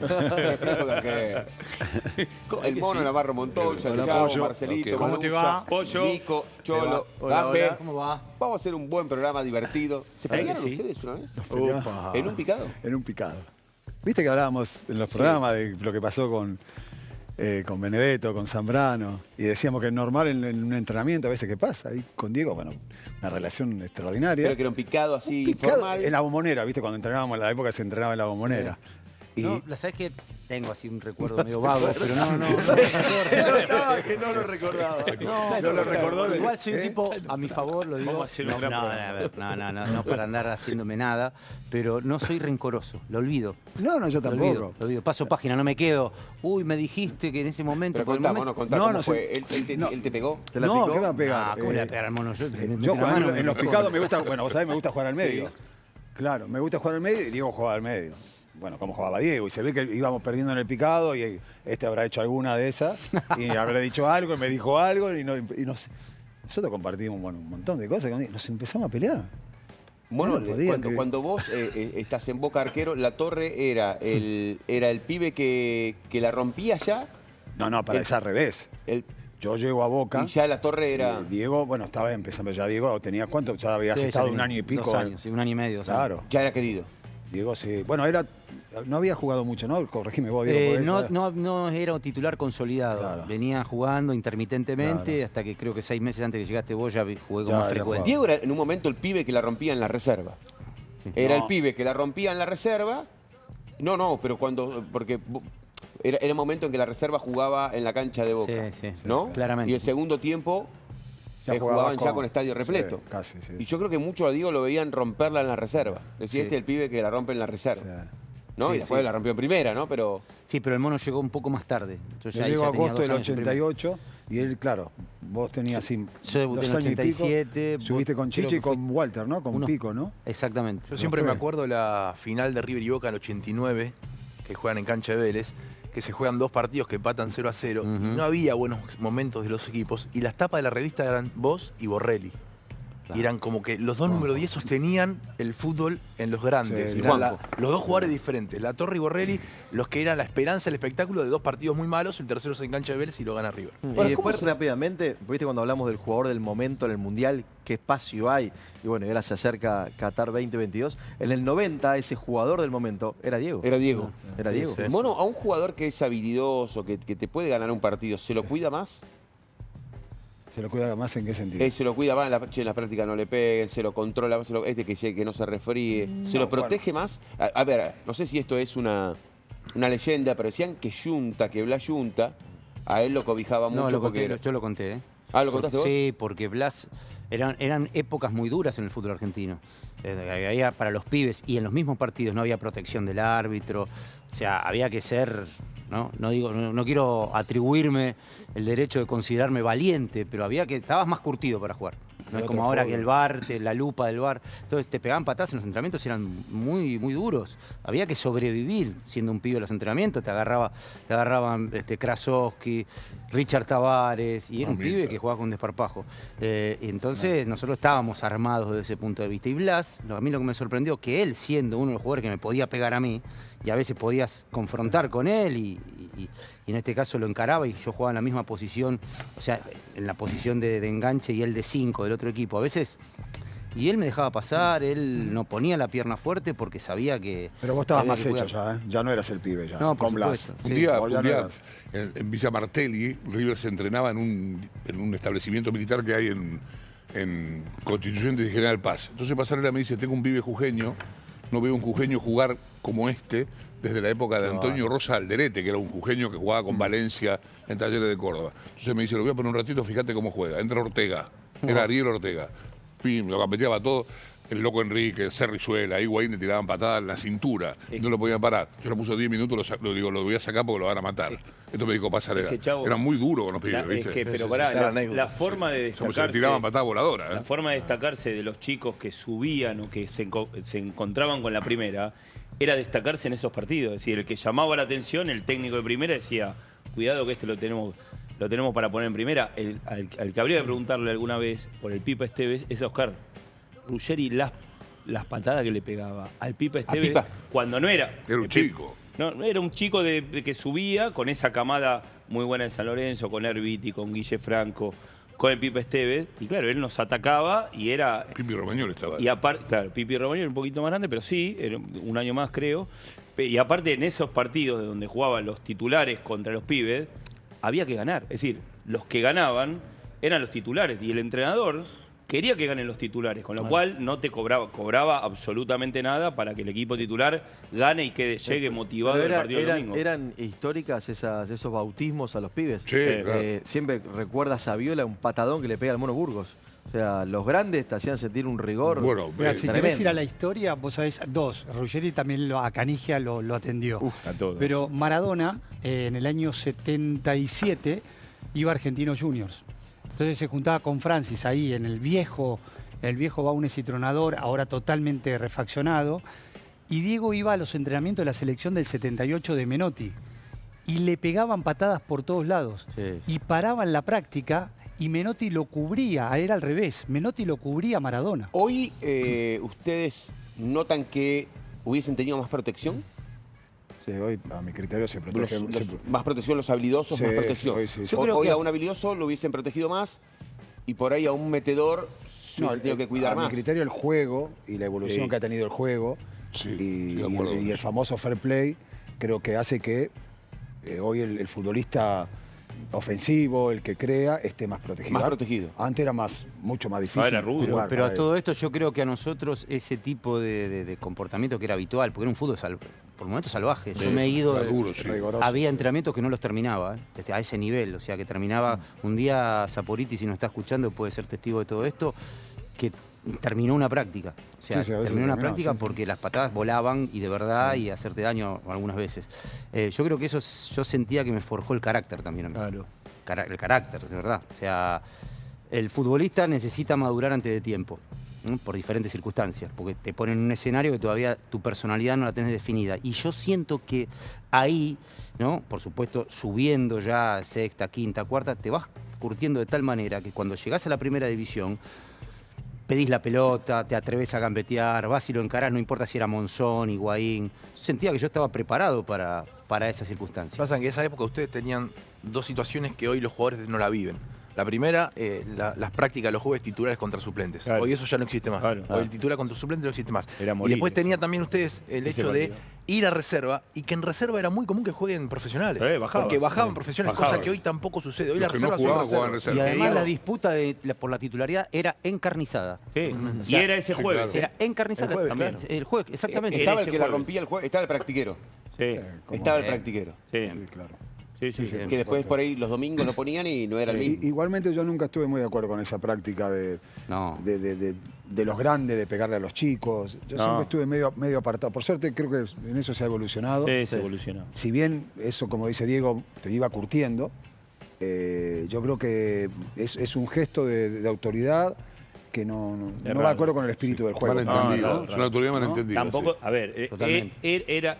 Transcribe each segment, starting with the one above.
Reflejo de arquero. El Mono, Navarro Montoya, el Chavo, Marcelito, ¿Cómo te va? Pollo, Nico, Cholo, Hola, Gambe. hola. ¿Cómo va? Vamos a hacer un buen programa divertido. ¿Se pelearon sí? ustedes una vez? Upa. ¿En un picado? En un picado. Viste que hablábamos en los programas de lo que pasó con Benedetto, con Zambrano, y decíamos que es normal en un entrenamiento a veces que pasa. Ahí con Diego, bueno, una relación extraordinaria. Pero que era un picado así Picado formal. en la Bombonera, viste, cuando entrenábamos, en la época se entrenaba en la Bombonera. Y No, la sabes que tengo así un recuerdo medio vago, pero no. que no lo recordaba. no lo recordó. Igual soy un tipo, a mi favor, lo digo. Vamos a hacer un gran programa. No para andar haciéndome nada, pero no soy rencoroso, lo olvido. No, yo Lo tampoco. olvido. Paso página, no me quedo. Uy, me dijiste que en ese momento. Pero por el contá, momento- Mono, contá No, cómo no fue. sé. ¿Él te pegó? No, ¿qué me va a pegar? Ah, ¿cómo le voy a pegar al mono? Yo Yo la mano en los me- picados me gusta, bueno, vos sabés, me gusta jugar al medio. Sí. Claro, me gusta jugar al medio y Diego jugaba al medio. Bueno, como jugaba Diego, y se ve que íbamos perdiendo en el picado y este habrá hecho alguna de esas y habrá dicho algo y me dijo algo y nosotros compartimos bueno, un montón de cosas, nos empezamos a pelear. Mono, No podía cuando vos estás en Boca Arquero, La Torre era el pibe que la rompía ya. No, para es al revés. El, Yo llego a Boca. y ya La Torre era... Diego, bueno, estaba empezando ya. Diego, ¿tenías cuánto? Ya habías Sí, estado ya un tenía año y pico. 2 años, sí, 1 año y medio. 2 años. Claro. Ya era querido. Diego sí. Bueno, no había jugado mucho, ¿no? Corregime vos, Diego. por eso. No era un titular consolidado. Claro. Venía jugando intermitentemente Claro. hasta que creo que 6 meses antes que llegaste vos ya jugué con Ya más había frecuencia. Diego era en un momento el pibe que la rompía en la reserva. Sí. Era No. el pibe que la rompía en la reserva. No, pero porque era el momento en que la reserva jugaba en la cancha de Boca. Sí, ¿No? claramente. Y el segundo tiempo Ya jugaban jugabas ya con estadio repleto. Sí, casi, sí. Y yo creo que mucho a Diego lo veían romperla en la reserva. Decía, Sí. este es el pibe que la rompe en la reserva. Sí. ¿No? Sí, Y después sí. la rompió en primera, ¿no? Pero Sí, pero el mono llegó un poco más tarde. Yo Yo ahí llego a tenía agosto 2 del años en primera. 88 y él, claro, vos tenías así Yo debuté 2 en años y pico. 87, vos Subiste con creo Chichi y que fue con Walter, ¿no? Con unos- Pico, ¿no? Exactamente. Yo siempre fue? me acuerdo la final de River y Boca en el 89, que juegan en cancha de Vélez, que se juegan 2 partidos que empatan 0-0. Ujú. Y no había buenos momentos de los equipos. Y las tapas de la revista eran vos y Borrelli. Claro. Y eran como que los dos número 10 sostenían el fútbol en los grandes. Sí, Eran Juanjo. los dos jugadores diferentes. La Torre y Borrelli, los que eran la esperanza, el espectáculo de 2 partidos muy malos. El tercero se engancha de Vélez y lo gana River. Bueno, Y ¿cómo después se- rápidamente, viste cuando hablamos del jugador del momento en el Mundial, qué espacio hay. Y bueno, y ahora se acerca Qatar 2022. En el 90 ese jugador del momento era Diego. era Diego. Era Diego. sí. Mono, a un jugador que es habilidoso, que te puede ganar un partido, ¿se lo cuida más? ¿Se lo cuida más en qué sentido? Se lo cuida más, en la práctica no le peguen, se lo controla más, que no se refríe, se lo protege más. A ver, no sé si esto es una leyenda, pero decían que que Blas Junta, a él lo cobijaba mucho No, porque yo lo conté, ¿eh? Ah, ¿lo contaste vos? Sí, porque Blas eran épocas muy duras en el fútbol argentino. Había para los pibes y en los mismos partidos no había protección del árbitro. O sea, había que ser, no quiero atribuirme el derecho de considerarme valiente, pero estabas más curtido para jugar. No es como ahora que el VAR, la lupa del VAR. Entonces te pegaban patadas en los entrenamientos, eran muy, muy duros. Había que sobrevivir siendo un pibe en los entrenamientos. Te agarraban Krasowski, Richard Tavares, y era un pibe que jugaba con desparpajo. Y entonces nosotros estábamos armados desde ese punto de vista. Y Blas, a mí lo que me sorprendió, que él siendo uno de los jugadores que me podía pegar a mí, y a veces podías confrontar con él, y en este caso lo encaraba y yo jugaba en la misma posición, o sea, en la posición de enganche y él de 5 del otro equipo. A veces, y él me dejaba pasar, él no ponía la pierna fuerte porque sabía que... Pero vos estabas había más que hecho cuidar. ya, ¿eh? Ya no eras el pibe ya. No, por con Blas. supuesto. Un Sí, día, vos ya un no día eras. en Villa Martelli, River se entrenaba en un establecimiento militar que hay en Constituyente de General Paz. Entonces Pasarela me dice, tengo un pibe jujeño, no veo un jujeño jugar como este desde la época de Antonio Rosa Alderete, que era un jujeño que jugaba con Valencia en Talleres de Córdoba. Entonces me dice, lo voy a poner un ratito, fíjate cómo juega. Entra Ortega, era Ariel Ortega. Pim, lo gambeteaba todo. El Loco Enrique, Cerrizuela, Higuaín le tiraban patadas en la cintura, no lo podían parar. Yo lo puse 10 minutos, lo voy a sacar porque lo van a matar. Esto me dijo Pasarela. Es que, Chavo, Era muy duro con los pibes, ¿viste? pero Sí, pará, está la anécdota. la forma de Como se le destacarse... tiraban patadas voladoras, La forma de destacarse de los chicos que subían o que se encontraban con la primera era destacarse en esos partidos. Es decir, el que llamaba la atención, el técnico de primera decía, cuidado que este lo tenemos para poner en primera. Al que habría que preguntarle alguna vez por el Pipa Esteves es a Oscar Ruggeri las patadas que le pegaba al Pipa Esteves Pipa? cuando no era. Era un chico. No, era un chico de que subía con esa camada muy buena de San Lorenzo, con Erviti, con Guille Franco, con el Pipe Esteves. Y claro, él nos atacaba y era... Pipi Romagnoli estaba ahí. Y aparte, claro, Pipi Romagnoli un poquito más grande, pero sí, era un año más creo. Y aparte en esos partidos de donde jugaban los titulares contra los pibes, había que ganar. Es decir, los que ganaban eran los titulares y el entrenador quería que ganen los titulares, con lo cual no te cobraba absolutamente nada para que el equipo titular gane y que llegue motivado Pero del partido del domingo. eran históricas esos bautismos a los pibes. Sí, claro. Siempre recuerda a Saviola un patadón que le pega al Mono Burgos. O sea, los grandes te hacían sentir un rigor. Bueno, Mira, si tremendo. querés ir a la historia, vos sabés, dos. Ruggeri también a Canigia lo atendió. A todos. Pero Maradona, en el año 77, iba a Argentinos Juniors. Entonces se juntaba con Francis ahí en el viejo Baunes y Tronador, ahora totalmente refaccionado. Y Diego iba a los entrenamientos de la selección del 78 de Menotti. Y le pegaban patadas por todos lados. Sí. Y paraban la práctica y Menotti lo cubría. Era al revés. Menotti lo cubría a Maradona. Hoy, ¿ustedes notan que hubiesen tenido más protección? Sí, hoy a mi criterio se protege. Más protección los habilidosos, Sí, más protección. hoy sí. Yo Hoy, creo hoy que a un habilidoso lo hubiesen protegido más y por ahí a un metedor se hubiese tenido que cuidar a más. mi criterio el juego y la evolución Sí. que ha tenido el juego Sí, y, estoy de acuerdo con y el eso. famoso fair play creo que hace que hoy el futbolista ofensivo, el que crea, esté más protegido. Más protegido. Antes era mucho más difícil. Era rubio. jugar Pero para a todo esto yo creo que a nosotros ese tipo de comportamiento que era habitual, porque era un fútbol por momentos salvaje. Yo me he ido... Era duro, sí. rigoroso. Había entrenamientos que no los terminaba, a ese nivel. O sea, que terminaba un día, Saporiti, si nos está escuchando, puede ser testigo de todo esto, que terminó una práctica. O sea, Sí, sí, a veces terminó una terminó, práctica sí. porque las patadas volaban y de verdad y hacerte daño algunas veces. Yo creo que eso yo sentía que me forjó el carácter también a mí. Claro. El carácter, de verdad. O sea, el futbolista necesita madurar antes de tiempo, ¿no? Por diferentes circunstancias, porque te ponen en un escenario que todavía tu personalidad no la tenés definida. Y yo siento que ahí, ¿no? Por supuesto, subiendo ya sexta, quinta, cuarta, te vas curtiendo de tal manera que cuando llegás a la primera división, pedís la pelota, te atreves a gambetear, vas y lo encarás, no importa si era Monzón, Higuaín. Sentía que yo estaba preparado para esas circunstancias. Pasa que en esa época ustedes tenían dos situaciones que hoy los jugadores no la viven. La primera, las prácticas, los jueves titulares contra suplentes. Claro. Hoy eso ya no existe más. Claro. Hoy el titular contra suplente no existe más. Era Y morir. después tenía también ustedes el Ese hecho de partido. ir a reserva y que en reserva era muy común que jueguen profesionales. Bajaban. Porque bajaban profesionales, Bajaban. cosa que hoy tampoco sucede. Hoy Los la que no reserva jugaban, son jugaban reservas. Y reserva. además digo- la disputa por la titularidad era encarnizada. Sí. O Y sea, era ese jueves. claro. Era encarnizada. El jueves, también. claro. El jueves, exactamente. Estaba el ese que la jueves. rompía el juego, estaba el practiquero. Sí. Estaba el practiquero. Sí. Sí, claro. Sí, sí. Que después por ahí los domingos lo ponían y no era el mismo. Igualmente yo nunca estuve muy de acuerdo con esa práctica No. de los grandes, de pegarle a los chicos. Yo No. siempre estuve medio apartado. Por suerte creo que en eso se ha evolucionado. Sí, se evolucionó. Si bien eso, como dice Diego, te iba curtiendo, yo creo que es un gesto de autoridad que no va de raro. acuerdo con el espíritu del juego. Malentendido. no, Es una autoridad malentendida. Tampoco, sí. a ver, Totalmente.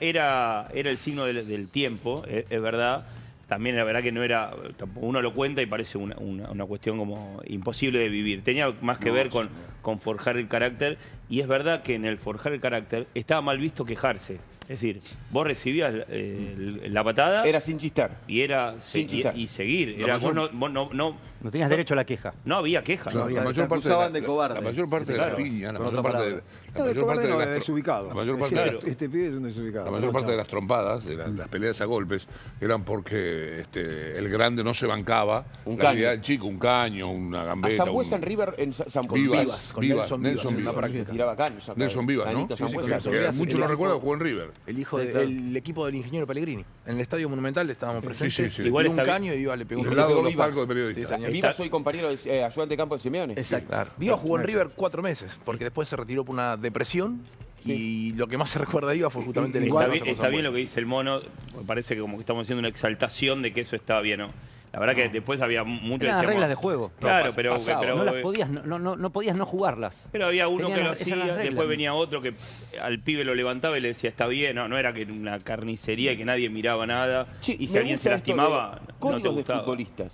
era el signo del tiempo, es verdad. También la verdad que no era, tampoco uno lo cuenta y parece una cuestión como imposible de vivir. Tenía más que ver con forjar el carácter y es verdad que en el forjar el carácter estaba mal visto quejarse. Es decir, vos recibías la patada Era sin chistar. y era Sin chistar. y seguir. La Era, mayor- vos no No tenías derecho a la queja. había queja. Claro, la te mayor parte acusaban de de cobarde. la mayor parte de Claro. la piña, la Con mayor otra parte de palabra. No, de cobarde no, de las desubicado. la mayor parte Claro. Este pibe es un desubicado. La mayor parte de las trompadas, de las peleas a golpes, eran porque el grande no se bancaba. Un La caño. habilidad del chico, un caño, una A gambeta. Sambuesa un- en River, en San Vivas, con Vivas, Nelson Nelson Vivas, Vivas. una práctica. Tiraba caños. acá. Nelson Vivas, ¿no? Canito Sí, sí, Sambuesa. que muchos lo recuerdan, jugó en River. El hijo Sí, del equipo del ingeniero Pellegrini. En el Estadio Monumental estábamos presentes. sí, sí. Le Igual tiró un está caño y Vivas le pegó un Del lado de los Vivas. palcos de periodistas. Sí, señor. Viva, soy compañero, ayudante de campo de Simeone. Exacto. Claro. Vivas jugó en River 4 meses, porque después se retiró por una depresión y lo que más se recuerda de Vivas fue justamente el Está encuentro bien, con está bien lo Sambuesa. que dice el mono, me parece que como que estamos haciendo una exaltación de que eso estaba bien, ¿no? La verdad que después había mucho Eran las decíamos- reglas de juego. Claro, pero No las podías, no podías no jugarlas. pero había uno Tenían que lo las- esas eran hacía, las reglas. después venía otro que al pibe lo levantaba y le decía está bien, no era que era una carnicería y que nadie miraba nada Che, y si me alguien gusta se esto de lastimaba no te códigos de gustaba. futbolistas.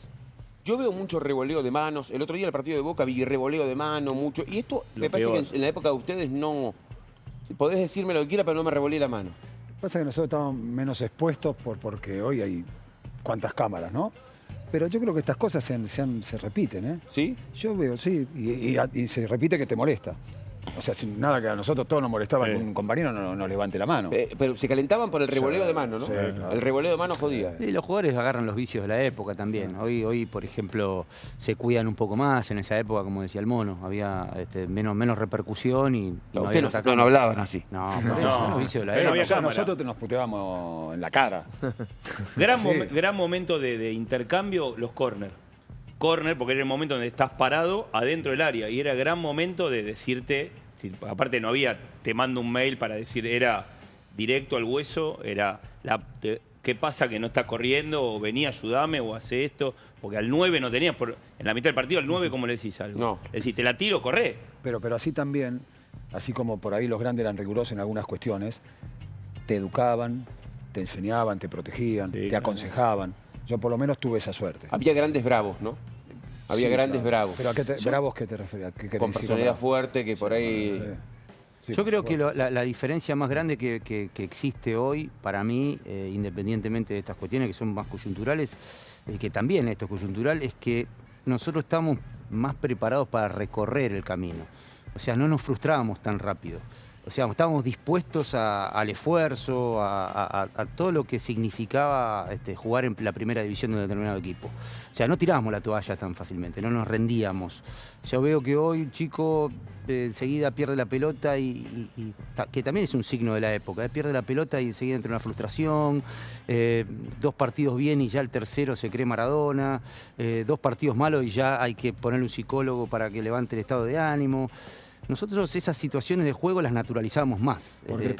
Yo veo mucho revoleo de manos. El otro día en el partido de Boca vi revoleo de mano, mucho. Y esto me Lo parece peor. que en la época de ustedes no... Podés decirme lo que quiera, pero no me revoleé la mano. Pasa que nosotros estamos menos expuestos porque hoy hay cuantas cámaras, ¿no? Pero yo creo que estas cosas se repiten, ¿eh? ¿Sí? Yo veo, sí, y se repite que te molesta. O sea, sin nada que a nosotros todos nos molestaba que un compañero no levante la mano. Pero se calentaban por el revoleo Sí, de mano, ¿no? sí, claro. El revoleo de mano jodía. Y los jugadores agarran los vicios de la época también. Hoy, por ejemplo, se cuidan un poco más. En esa época, como decía el Mono, había menos repercusión y no Ustedes había no hablaban así. No, por eso, son los vicios de la Pero no época. había O sea, cámara. nosotros nos puteábamos en la cara. Gran momento de intercambio, los corner. Corner, porque era el momento donde estás parado adentro del área. Y era gran momento de decirte, aparte no había, te mando un mail para decir, era directo al hueso, era, ¿qué pasa que no estás corriendo? O vení, ayudame, o hace esto. Porque al 9 no tenías, en la mitad del partido, al 9, ¿cómo le decís algo? No. Es decir, te la tiro, corré. Pero así también, así como por ahí los grandes eran rigurosos en algunas cuestiones, te educaban, te enseñaban, te protegían, Sí, te claro. aconsejaban. Yo por lo menos tuve esa suerte. Había grandes bravos, ¿no? Había Sí, grandes claro. bravos. ¿Pero a qué bravos qué te referías? ¿Qué querés Con decir personalidad bravo? fuerte que por ahí... Sí. Sí, Yo creo que bueno. la diferencia más grande que existe hoy, para mí, independientemente de estas cuestiones que son más coyunturales, que también esto es coyuntural, es que nosotros estamos más preparados para recorrer el camino. O sea, no nos frustrábamos tan rápido. O sea, estábamos dispuestos al esfuerzo, a todo lo que significaba jugar en la primera división de un determinado equipo. O sea, no tirábamos la toalla tan fácilmente, no nos rendíamos. Yo veo que hoy un chico enseguida pierde la pelota que también es un signo de la época, pierde la pelota y enseguida entra una frustración, 2 partidos bien y ya el tercero se cree Maradona, 2 partidos malos y ya hay que ponerle un psicólogo para que levante el estado de ánimo. Nosotros esas situaciones de juego las naturalizamos más. Porque